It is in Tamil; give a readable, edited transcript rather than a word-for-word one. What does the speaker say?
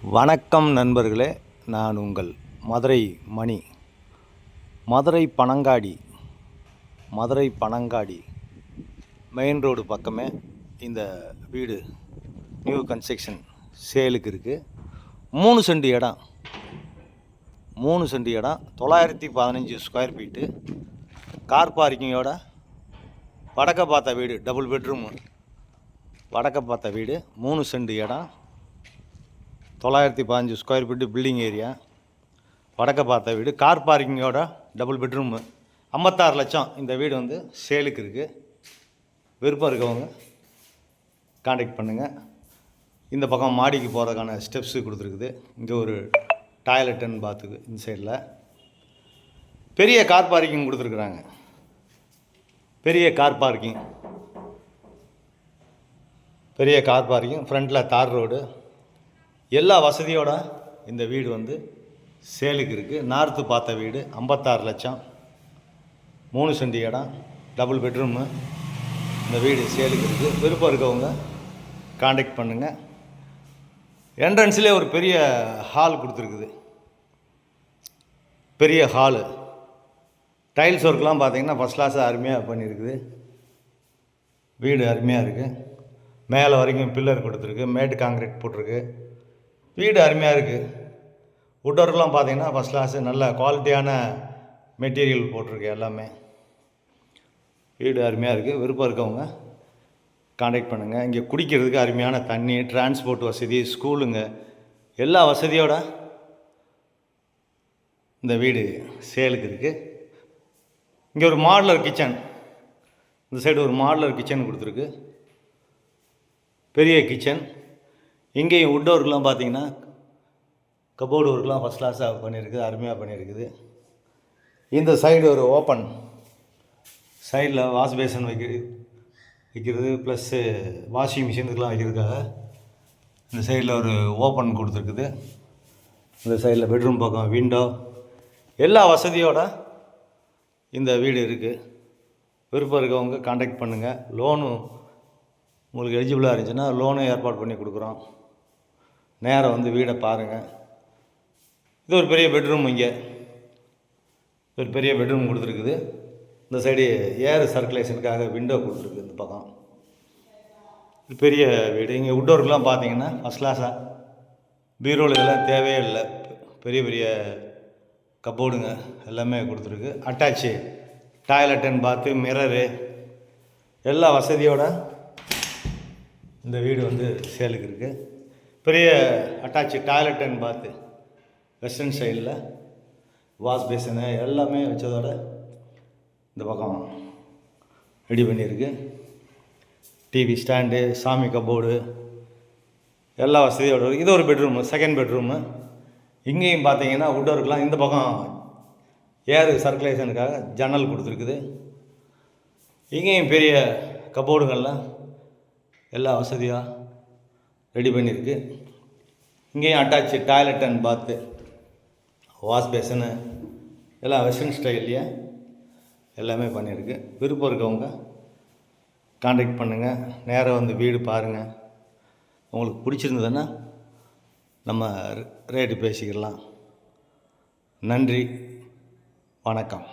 வணக்கம் நண்பர்களே, நான் உங்கள் மதுரை மணி. மதுரை பனங்காடி மெயின் ரோடு பக்கமே இந்த வீடு நியூ கன்ஸ்ட்ரக்ஷன் சேலுக்கு இருக்குது. 3 சென்ட் இடம் 915 ஸ்கொயர் ஃபீட்டு, கார் பார்க்கிங்கோட வடக்க பார்த்த வீடு, டபுள் பெட்ரூமு வடக்க பார்த்த வீடு, 3 சென்ட் இடம், 915 ஸ்கொயர் ஃபீட்டு பில்டிங் ஏரியா, வடக்க பார்த்த வீடு, கார் பார்க்கிங்கோட டபுள் பெட்ரூமு, 56 லட்சம். இந்த வீடு வந்து சேலுக்கு இருக்குது. விருப்பம் இருக்கவங்க காண்டாக்ட் பண்ணுங்கள். இந்த பக்கம் மாடிக்கு போகிறதுக்கான ஸ்டெப்ஸு கொடுத்துருக்குது. இங்கே ஒரு டாய்லெட் அண்ட் பாத்துக்கு இந்த சைடில் பெரிய கார் பார்க்கிங் கொடுத்துருக்குறாங்க. பெரிய கார் பார்க்கிங் ஃப்ரண்ட்டில் தார் ரோடு, எல்லா வசதியோட இந்த வீடு வந்து சேலுக்கு இருக்குது. நார்த்து பார்த்த வீடு, 56 லட்சம், 3 சென்ட் இடம், டபுள் பெட்ரூமு. இந்த வீடு சேலுக்கு இருக்குது. விருப்பம் இருக்கவங்க காண்டாக்ட் பண்ணுங்கள். என்ட்ரன்ஸ்லேயே ஒரு பெரிய ஹால் கொடுத்துருக்குது. பெரிய ஹாலு, டைல்ஸ் ஒர்க்லாம் பார்த்திங்கன்னா ஃபஸ்ட் கிளாஸாக அருமையாக பண்ணியிருக்குது. வீடு அருமையாக இருக்குது. மேலே வரைக்கும் பில்லர் கொடுத்துருக்கு, மேட்டு காங்கிரீட் போட்டிருக்கு. வீடு அருமையாக இருக்குது. வுட் ஒர்க்லாம் பார்த்திங்கன்னா ஃபஸ்ட் கிளாஸு, நல்ல குவாலிட்டியான மெட்டீரியல் போட்டிருக்கு எல்லாமே. வீடு அருமையாக இருக்குது. விருப்பம் இருக்கவங்க காண்டாக்ட் பண்ணுங்கள். இங்கே குடிக்கிறதுக்கு அருமையான தண்ணி, டிரான்ஸ்போர்ட் வசதி, ஸ்கூலுங்க, எல்லா வசதியோட இந்த வீடு சேலுக்கு இருக்குது. இங்கே ஒரு மாடுலர் கிச்சன், இந்த சைடு ஒரு மாடுலர் கிச்சன் கொடுத்துருக்கு. பெரிய கிச்சன். இங்கேயும் வுட் ஒர்க்லாம் பார்த்தீங்கன்னா கபோர்டு ஒர்க்லாம் ஃபஸ்ட் கிளாஸாக பண்ணியிருக்குது, அருமையாக பண்ணியிருக்குது. இந்த சைடு ஒரு ஓப்பன், சைடில் வாஷ் பேசன் வைக்கிறது ப்ளஸ்ஸு வாஷிங் மிஷினுக்கெலாம் வைக்கிறதுக்காக இந்த சைடில் ஒரு ஓப்பன் கொடுத்துருக்குது. இந்த சைடில் பெட்ரூம் பக்கம் விண்டோ, எல்லா வசதியோட இந்த வீடு இருக்குது. விருப்பம் இருக்கவங்க காண்டாக்ட் பண்ணுங்கள். லோனு உங்களுக்கு எலிஜிபிளாக இருந்துச்சுன்னா லோனும் ஏற்பாடு பண்ணி கொடுக்குறோம். நேராக வந்து வீடை பாருங்கள். இது ஒரு பெரிய பெட்ரூம். இங்கே ஒரு பெரிய பெட்ரூம் கொடுத்துருக்குது. இந்த சைடு ஏர் சர்க்குலேஷனுக்காக விண்டோ கொடுத்துருக்கு. இந்த பக்கம் பெரிய வீடு. இங்கே வுட் ஒர்க்லாம் பார்த்தீங்கன்னா ஃபஸ்ட் கிளாஸாக, பீரோல் இதெல்லாம் தேவையே இல்லை. பெரிய பெரிய கப்போர்டுங்க எல்லாமே கொடுத்துருக்கு. அட்டாச்சு டாய்லெட் அண்ட் பாத்து, மிரரு, எல்லா வசதியோட இந்த வீடு வந்து சேலுக்கு இருக்குது. பெரிய அட்டாச்சு டாய்லெட் அண்ட் பாத்து, வெஸ்டர்ன் ஸ்டைலில் வாஷ் பேசனு எல்லாமே வச்சதோட இந்த பக்கம் ரெடி பண்ணியிருக்கு. டிவி ஸ்டாண்டு, சாமி கப்போர்டு, எல்லா வசதியோடு இருக்குது. இது ஒரு பெட்ரூமு, செகண்ட் பெட்ரூமு. இங்கேயும் பார்த்தீங்கன்னா வுட் ஒர்க்லாம், இந்த பக்கம் ஏர் சர்க்குலேஷனுக்காக ஜன்னல் கொடுத்துருக்குது. இங்கேயும் பெரிய கப்போர்டுகள்லாம் எல்லா வசதியாக ரெடி பண்ணியிருக்கு. இங்கேயும் அட்டாச்சு டாய்லெட் அண்ட் பாத்து, வாஷ் பேசனு எல்லாம் வெஸ்டர்ன் ஸ்டைல்லையே எல்லாமே பண்ணியிருக்கு. விருப்பம் இருக்கவங்க காண்டாக்ட் பண்ணுங்கள். நேராக வந்து வீடு பாருங்கள். உங்களுக்கு பிடிச்சிருந்ததுன்னா நம்ம ரேட்டு பேசிக்கலாம். நன்றி, வணக்கம்.